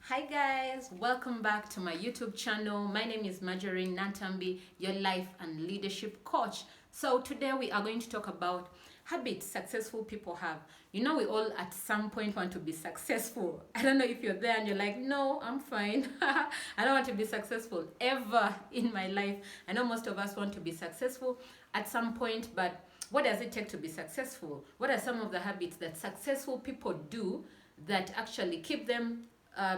Hi guys, welcome back to my YouTube channel. My name is Marjorie Nantambi, your life and leadership coach. So today we are going to talk about habits successful people have. You know, we all at some point want to be successful. I don't know if you're there and you're like, no, I'm fine. I don't want to be successful ever in my life. I know most of us want to be successful at some point, but what does it take to be successful? What are some of the habits that successful people do that actually keep them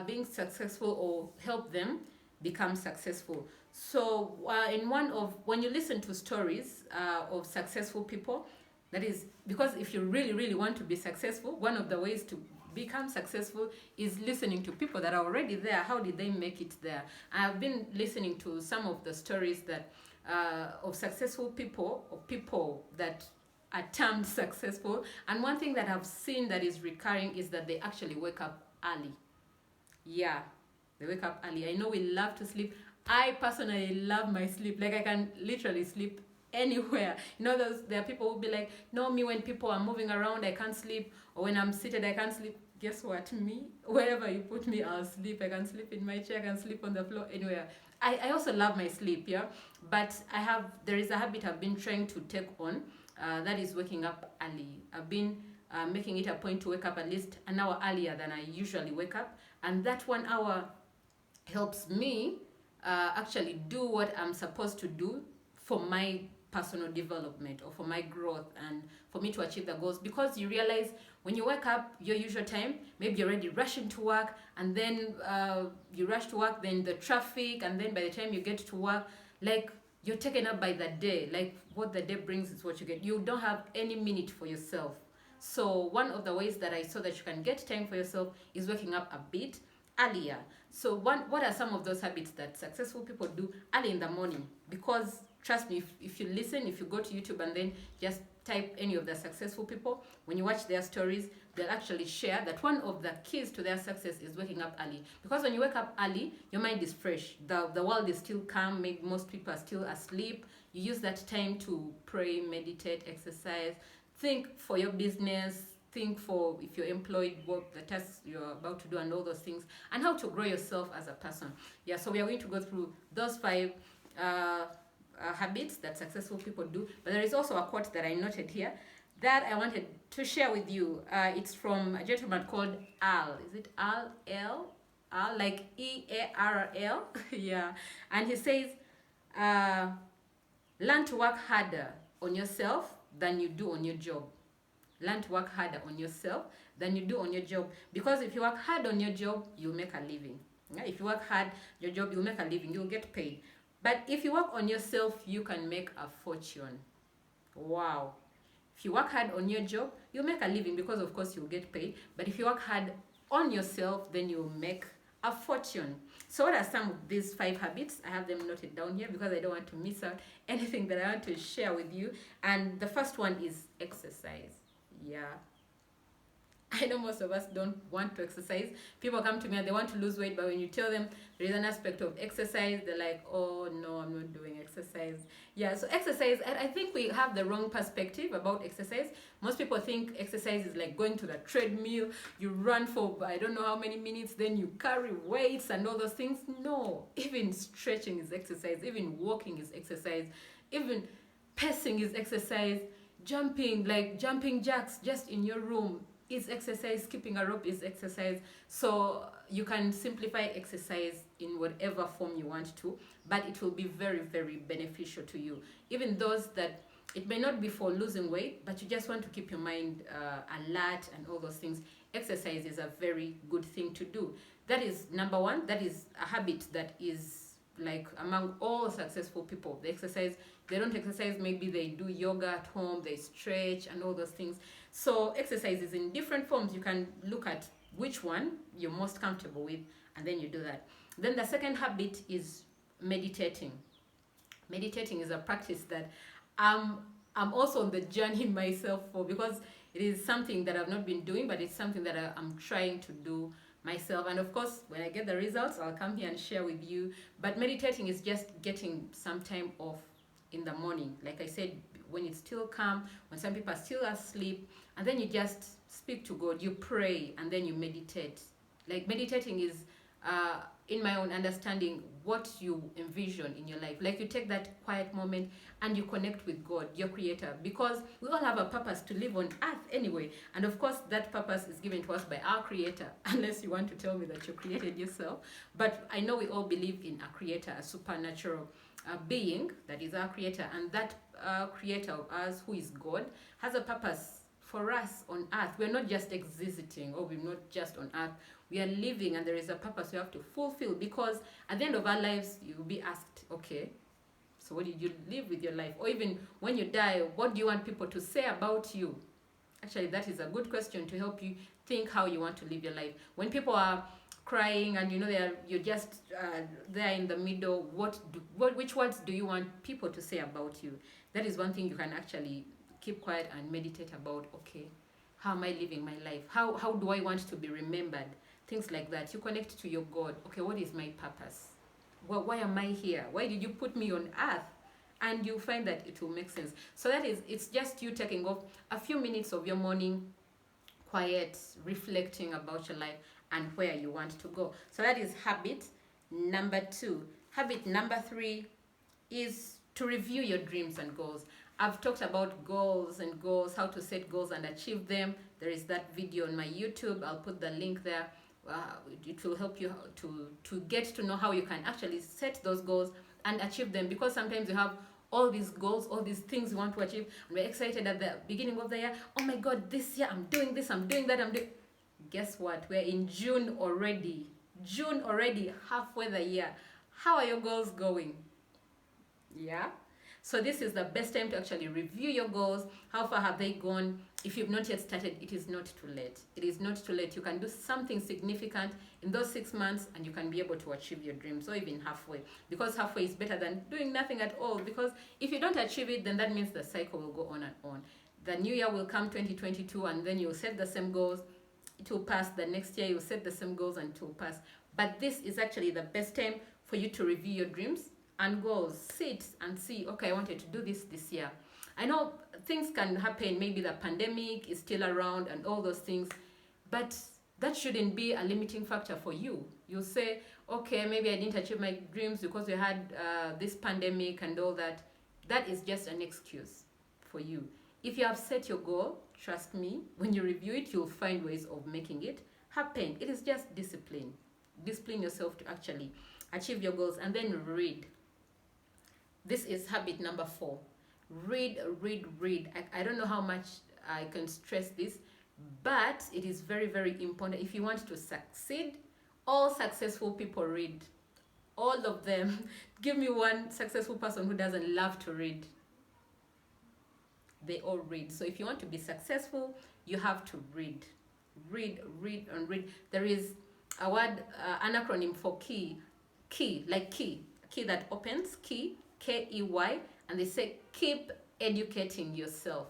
being successful or help them become successful? So in one of when you listen to stories of successful people, that is because if you really want to be successful, one of the ways to become successful is listening to people that are already there. How did they make it there? I've been listening to some of the stories that of successful people, or people that are termed successful, and one thing that I've seen that is recurring is that they actually wake up early. Yeah, they wake up early. I know we love to sleep. I personally love my sleep. Like, I can literally sleep anywhere. You know, there are people who be like, no, me, when people are moving around, I can't sleep, or when I'm seated, I can't sleep. Guess what? Me, wherever you put me, I'll sleep. I can sleep in my chair, I can sleep on the floor, anywhere. I also love my sleep, yeah. But there is a habit I've been trying to take on, that is waking up early. I've been making it a point to wake up at least an hour earlier than I usually wake up, and that 1 hour helps me actually do what I'm supposed to do for my personal development or for my growth and for me to achieve the goals. Because you realize when you wake up your usual time, maybe you're already rushing to work, and then you rush to work, then the traffic, and then by the time you get to work, like, you're taken up by the day. Like, what the day brings is what you get. You don't have any minute for yourself. So one of the ways that I saw that you can get time for yourself is waking up a bit earlier. So what are some of those habits that successful people do early in the morning? Because trust me, if you listen, if you go to YouTube and then just type any of the successful people, when you watch their stories, they'll actually share that one of the keys to their success is waking up early. Because when you wake up early, your mind is fresh. The world is still calm. Maybe most people are still asleep. You use that time to pray, meditate, exercise, think for your business, think for if you're employed, what the tasks you're about to do, and all those things, and how to grow yourself as a person. Yeah, so we are going to go through those 5 habits that successful people do. But there is also a quote that I noted here that I wanted to share with you. It's from a gentleman called Al. Is it Al? Al, like EARL? Yeah. And he says, learn to work harder on yourself than you do on your job. Learn to work harder on yourself than you do on your job. Because if you work hard on your job, you'll make a living. Yeah? If you work hard your job, you'll make a living, you'll get paid. But if you work on yourself, you can make a fortune. Wow. If you work hard on your job, you'll make a living because, of course, you'll get paid. But if you work hard on yourself, then you'll make a fortune. So what are some of these 5 habits? I have them noted down here because I don't want to miss out anything that I want to share with you. And the first one is exercise. Yeah. I know most of us don't want to exercise. People come to me and they want to lose weight, but when you tell them there is an aspect of exercise, they're like, oh no, I'm not doing exercise. Yeah, so exercise, I think we have the wrong perspective about exercise. Most people think exercise is like going to the treadmill, you run for I don't know how many minutes, then you carry weights and all those things. No, even stretching is exercise, even walking is exercise, even pacing is exercise, jumping, like jumping jacks just in your room is exercise, skipping a rope is exercise. So you can simplify exercise in whatever form you want to, but it will be very beneficial to you. Even those that it may not be for losing weight, but you just want to keep your mind alert and all those things, exercise is a very good thing to do. That is number 1. That is a habit that is like among all successful people. They exercise. They don't exercise, maybe they do yoga at home, they stretch and all those things. So exercise is in different forms. You can look at which one you're most comfortable with, and then you do that. Then the second habit is meditating. Meditating is a practice that I'm also on the journey myself for, because it is something that I've not been doing, but it's something that I'm trying to do myself. And of course, when I get the results, I'll come here and share with you. But meditating is just getting some time off in the morning. Like I said, when it's still calm, when some people are still asleep, and then you just speak to God, you pray, and then you meditate. Like, meditating is in my own understanding, what you envision in your life. Like you take that quiet moment and you connect with God, your creator, because we all have a purpose to live on earth anyway. And of course, that purpose is given to us by our creator, unless you want to tell me that you created yourself. But I know we all believe in a creator, a supernatural being that is our creator. And that creator of us, who is God, has a purpose for us on earth. We're not just existing, or we're not just on earth. We are living, and there is a purpose we have to fulfill, because at the end of our lives, you'll be asked, okay, so what did you live with your life? Or even when you die, what do you want people to say about you? Actually, that is a good question to help you think how you want to live your life. When people are crying and you're just there in the middle, which words do you want people to say about you? That is one thing you can actually keep quiet and meditate about. Okay, how am I living my life? How do I want to be remembered? Things like that. You connect to your God. Okay, what is my purpose? Well, why am I here? Why did you put me on earth? And you find that it will make sense. So it's just you taking off a few minutes of your morning, quiet, reflecting about your life and where you want to go. So that is habit number 2. Habit number 3 is to review your dreams and goals. I've talked about goals, how to set goals and achieve them. There is that video on my YouTube. I'll put the link there. It will help you to get to know how you can actually set those goals and achieve them, because sometimes you have all these goals, all these things you want to achieve, and we're excited at the beginning of the year. Oh my God, this year I'm doing this, I'm doing that, Guess what? We're in June already, halfway the year. How are your goals going? Yeah. So this is the best time to actually review your goals. How far have they gone? If you've not yet started, it is not too late. It is not too late. You can do something significant in those 6 months, and you can be able to achieve your dreams, or even halfway. Because halfway is better than doing nothing at all. Because if you don't achieve it, then that means the cycle will go on and on. The new year will come, 2022, and then you'll set the same goals. It will pass. The next year you'll set the same goals and it will pass. But this is actually the best time for you to review your dreams and goals. Sit and see, okay, I wanted to do this year. I know things can happen. Maybe the pandemic is still around and all those things, but that shouldn't be a limiting factor for you. You'll say, okay, maybe I didn't achieve my dreams because we had this pandemic and all that. That is just an excuse for you. If you have set your goal, trust me, when you review it, you'll find ways of making it happen. It is just discipline. Discipline yourself to actually achieve your goals. And then read. This is habit number 4. Read. I don't know how much I can stress this, but it is very, very important. If you want to succeed, all successful people read. All of them. Give me one successful person who doesn't love to read. They all read. So if you want to be successful, you have to read. Read. There is a word, an acronym for key, like key that opens, key, K-E-Y, and they say keep educating yourself.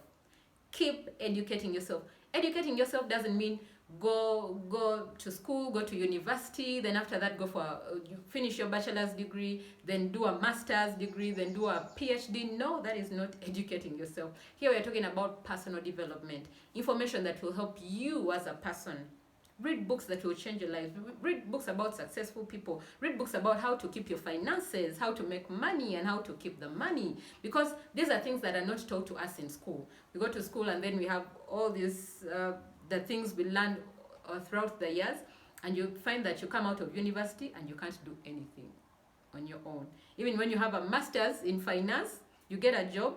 Keep educating yourself. Educating yourself doesn't mean go to school, go to university, then after that you finish your bachelor's degree, then do a master's degree, then do a PhD. No, that is not educating yourself. Here we are talking about personal development, information that will help you as a person. Read books that will change your life. Read books about successful people. Read books about how to keep your finances, how to make money, and how to keep the money. Because these are things that are not taught to us in school. We go to school and then we have all these, the things we learn throughout the years. And you find that you come out of university and you can't do anything on your own. Even when you have a master's in finance, you get a job.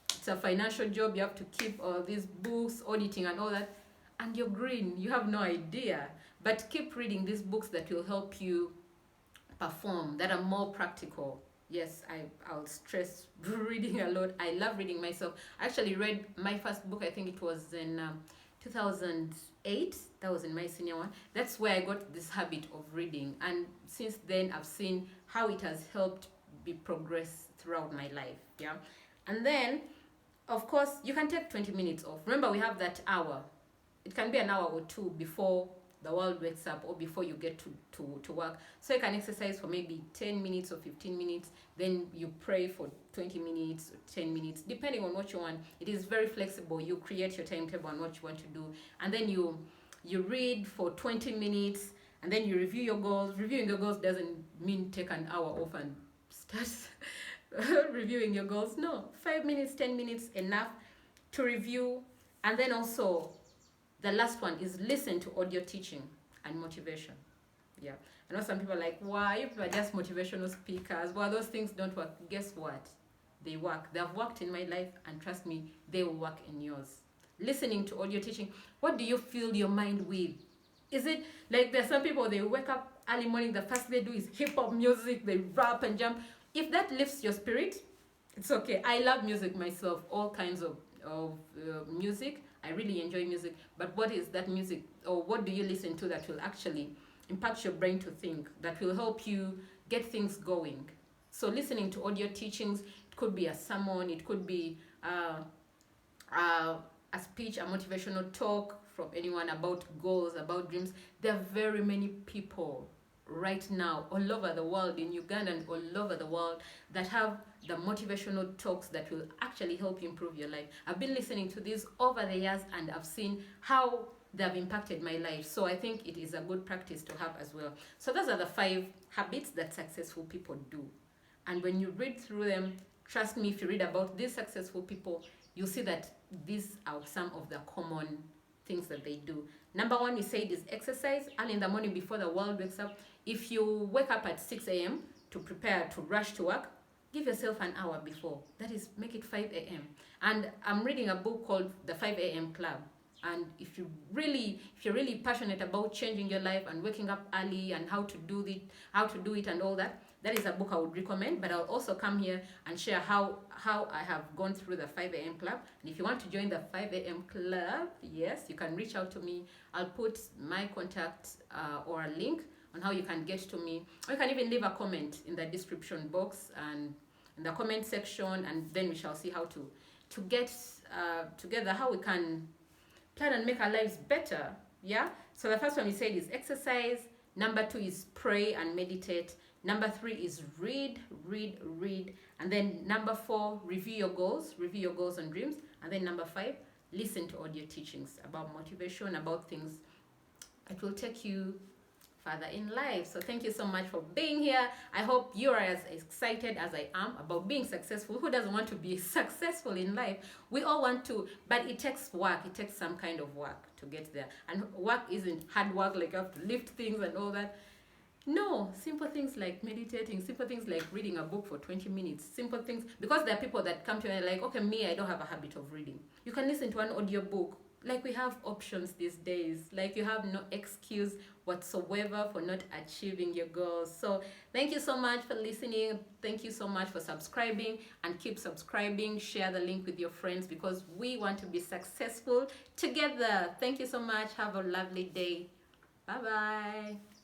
It's a financial job. You have to keep all these books, auditing and all that. And you're green, you have no idea. But keep reading these books that will help you perform, that are more practical. Yes, I'll stress reading a lot. I love reading myself. I actually read my first book, I think it was in 2008. That was in my senior one. That's where I got this habit of reading. And since then, I've seen how it has helped me progress throughout my life. Yeah. And then, of course, you can take 20 minutes off. Remember, we have that hour. It can be an hour or two before the world wakes up or before you get to work. So you can exercise for maybe 10 minutes or 15 minutes. Then you pray for 20 minutes or 10 minutes, depending on what you want. It is very flexible. You create your timetable on what you want to do. And then you read for 20 minutes. and then you review your goals. Reviewing your goals doesn't mean take an hour off and start reviewing your goals. No, 5 minutes, 10 minutes, enough to review. And then also, the last one is listen to audio teaching and motivation. Yeah, I know some people are like, why? You people are just motivational speakers. Well, those things don't work. Guess what? They work. They have worked in my life, and trust me, they will work in yours. Listening to audio teaching, what do you fill your mind with? Is it like there's some people, they wake up early morning, the first thing they do is hip hop music, they rap and jump. If that lifts your spirit, it's okay. I love music myself, all kinds of music. I really enjoy music. But what is that music, or what do you listen to that will actually impact your brain to think, that will help you get things going? So listening to audio teachings, it could be a sermon, it could be a speech, a motivational talk from anyone about goals, about dreams. There are very many people right now all over the world, in Uganda and all over the world, that have the motivational talks that will actually help you improve your life. I've been listening to these over the years, and I've seen how they have impacted my life. So I think it is a good practice to have as well. So those are the 5 habits that successful people do. And when you read through them, trust me, if you read about these successful people, you'll see that these are some of the common things that they do. Number 1, we said, is exercise early in the morning before the world wakes up. If you wake up at 6 a.m. to prepare to rush to work, give yourself an hour before. That is, make it 5 a.m. And I'm reading a book called The 5 a.m. Club. And if you're really passionate about changing your life and waking up early and how to do it and all that, that is a book I would recommend. But I'll also come here and share how I have gone through the 5 a.m. club. And if you want to join the 5 a.m. club, yes, you can reach out to me. I'll put my contact or a link on how you can get to me. Or you can even leave a comment in the description box and in the comment section, and then we shall see how to get together, how we can plan and make our lives better. Yeah. So the first one we said is exercise. Number 2 is pray and meditate. Number 3 is read. And then number 4, review your goals and dreams. And then number 5, listen to audio teachings about motivation, about things that will take you further in life. So thank you so much for being here. I hope you are as excited as I am about being successful. Who doesn't want to be successful in life? We all want to, but it takes work. It takes some kind of work to get there. And work isn't hard work, like you have to lift things and all that. No, simple things like meditating, simple things like reading a book for 20 minutes, simple things. Because there are people that come to me and like, okay, me, I don't have a habit of reading. You can listen to an audio book. Like, we have options these days. Like, you have no excuse whatsoever for not achieving your goals. So thank you so much for listening. Thank you so much for subscribing, and keep subscribing. Share the link with your friends, because we want to be successful together. Thank you so much. Have a lovely day. Bye-bye.